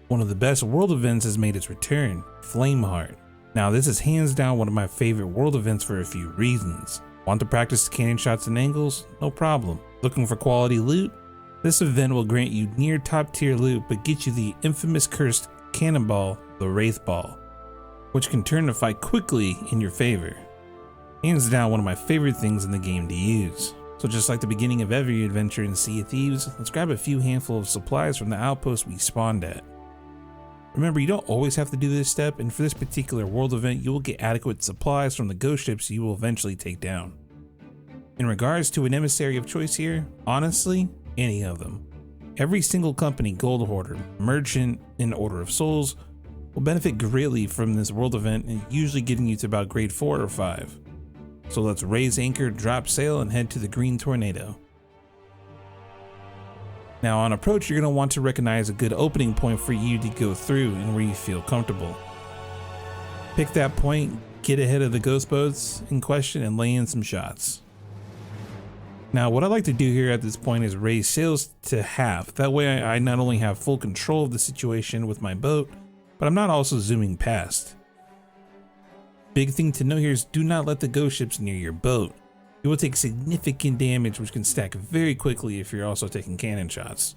One of the best world events has made its return, Flameheart. Now this is hands down one of my favorite world events for a few reasons. Want to practice cannon shots and angles? No problem. Looking for quality loot? This event will grant you near top tier loot but get you the infamous cursed cannonball, the Wraith Ball, which can turn the fight quickly in your favor. Hands down one of my favorite things in the game to use. So just like the beginning of every adventure in Sea of Thieves, let's grab a few handful of supplies from the outpost we spawned at. Remember, you don't always have to do this step, and for this particular world event, you will get adequate supplies from the ghost ships you will eventually take down. In regards to an emissary of choice here, honestly, any of them. Every single company, gold hoarder, merchant, and Order of Souls will benefit greatly from this world event and usually getting you to about grade 4 or 5. So let's raise anchor, drop sail, and head to the Green Tornado. Now on approach, you're going to want to recognize a good opening point for you to go through and where you feel comfortable. Pick that point, get ahead of the ghost boats in question, and lay in some shots. Now what I like to do here at this point is raise sails to half. That way I not only have full control of the situation with my boat, but I'm not also zooming past. Big thing to know here is do not let the ghost ships near your boat. You will take significant damage which can stack very quickly if you're also taking cannon shots.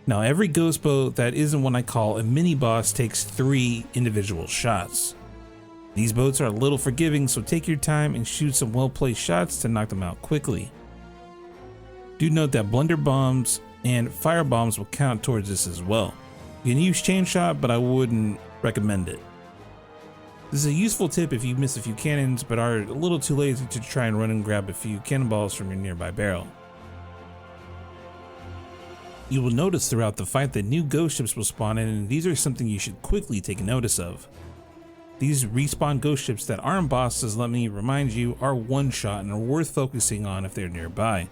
Now every ghost boat that isn't what I call a mini boss takes 3 individual shots. These boats are a little forgiving, so take your time and shoot some well-placed shots to knock them out quickly. Do note that blunder bombs and fire bombs will count towards this as well. You can use chain shot, but I wouldn't recommend it. This is a useful tip if you miss a few cannons but are a little too lazy to try and run and grab a few cannonballs from your nearby barrel. You will notice throughout the fight that new ghost ships will spawn in, and these are something you should quickly take notice of. These respawn ghost ships that aren't bosses, let me remind you, are one shot and are worth focusing on if they're nearby.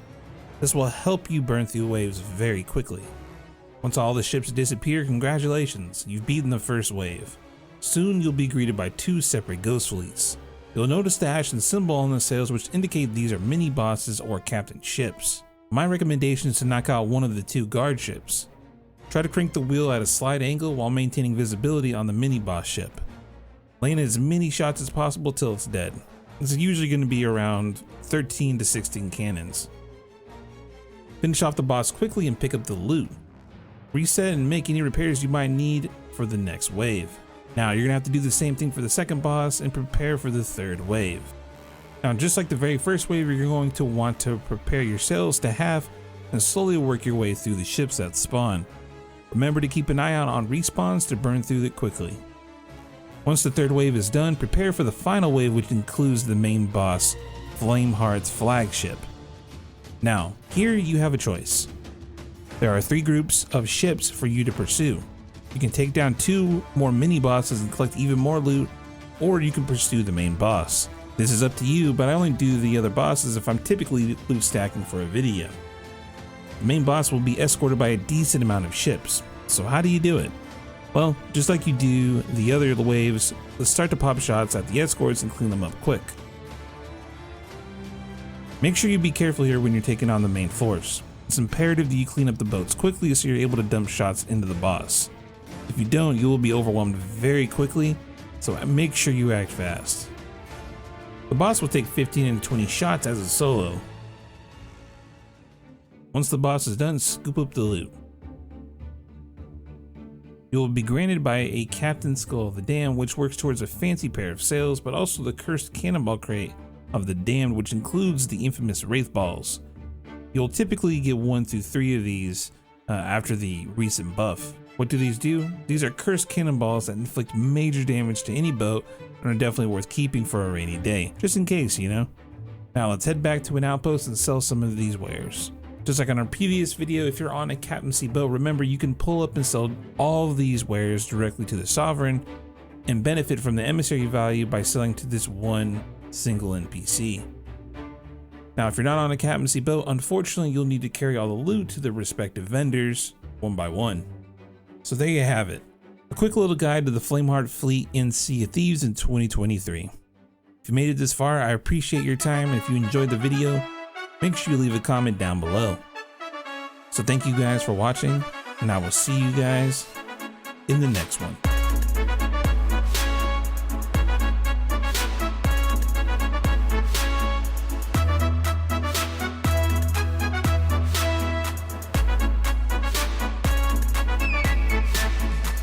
This will help you burn through waves very quickly. Once all the ships disappear, congratulations, you've beaten the first wave. Soon you'll be greeted by 2 separate ghost fleets. You'll notice the ashen symbol on the sails which indicate these are mini bosses or captain ships. My recommendation is to knock out one of the 2 guard ships. Try to crank the wheel at a slight angle while maintaining visibility on the mini boss ship. Lay in as many shots as possible till it's dead. It's usually going to be around 13 to 16 cannons. Finish off the boss quickly and pick up the loot. Reset and make any repairs you might need for the next wave. Now you're gonna have to do the same thing for the second boss and prepare for the 3rd wave. Now just like the very first wave, you're going to want to prepare your sails to half and slowly work your way through the ships that spawn. Remember to keep an eye out on respawns to burn through it quickly. Once the 3rd wave is done, prepare for the final wave, which includes the main boss, Flameheart's flagship. Now here you have a choice. There are 3 groups of ships for you to pursue. You can take down 2 more mini bosses and collect even more loot, or you can pursue the main boss. This is up to you, but I only do the other bosses if I'm typically loot stacking for a video. The main boss will be escorted by a decent amount of ships. So how do you do it? Well, just like you do the other waves, let's start to pop shots at the escorts and clean them up quick. Make sure you be careful here when you're taking on the main force. It's imperative that you clean up the boats quickly so you're able to dump shots into the boss. If you don't, you will be overwhelmed very quickly, so make sure you act fast. The boss will take 15 and 20 shots as a solo. Once the boss is done, scoop up the loot. You will be granted by a Captain Skull of the Damned, which works towards a fancy pair of sails, but also the cursed cannonball crate of the Damned, which includes the infamous Wraith Balls. You'll typically get 1 through 3 of these after the recent buff. What do these do? These are cursed cannonballs that inflict major damage to any boat and are definitely worth keeping for a rainy day, just in case, you know. Now let's head back to an outpost and sell some of these wares. Just like on our previous video, if you're on a captaincy boat, remember you can pull up and sell all of these wares directly to the sovereign and benefit from the emissary value by selling to this one single NPC. Now if you're not on a captaincy boat, unfortunately you'll need to carry all the loot to the respective vendors one by one. So there you have it, a quick little guide to the Flameheart fleet in Sea of Thieves in 2023. If you made it this far, I appreciate your time, and if you enjoyed the video, make sure you leave a comment down below. So thank you guys for watching, and I will see you guys in the next one.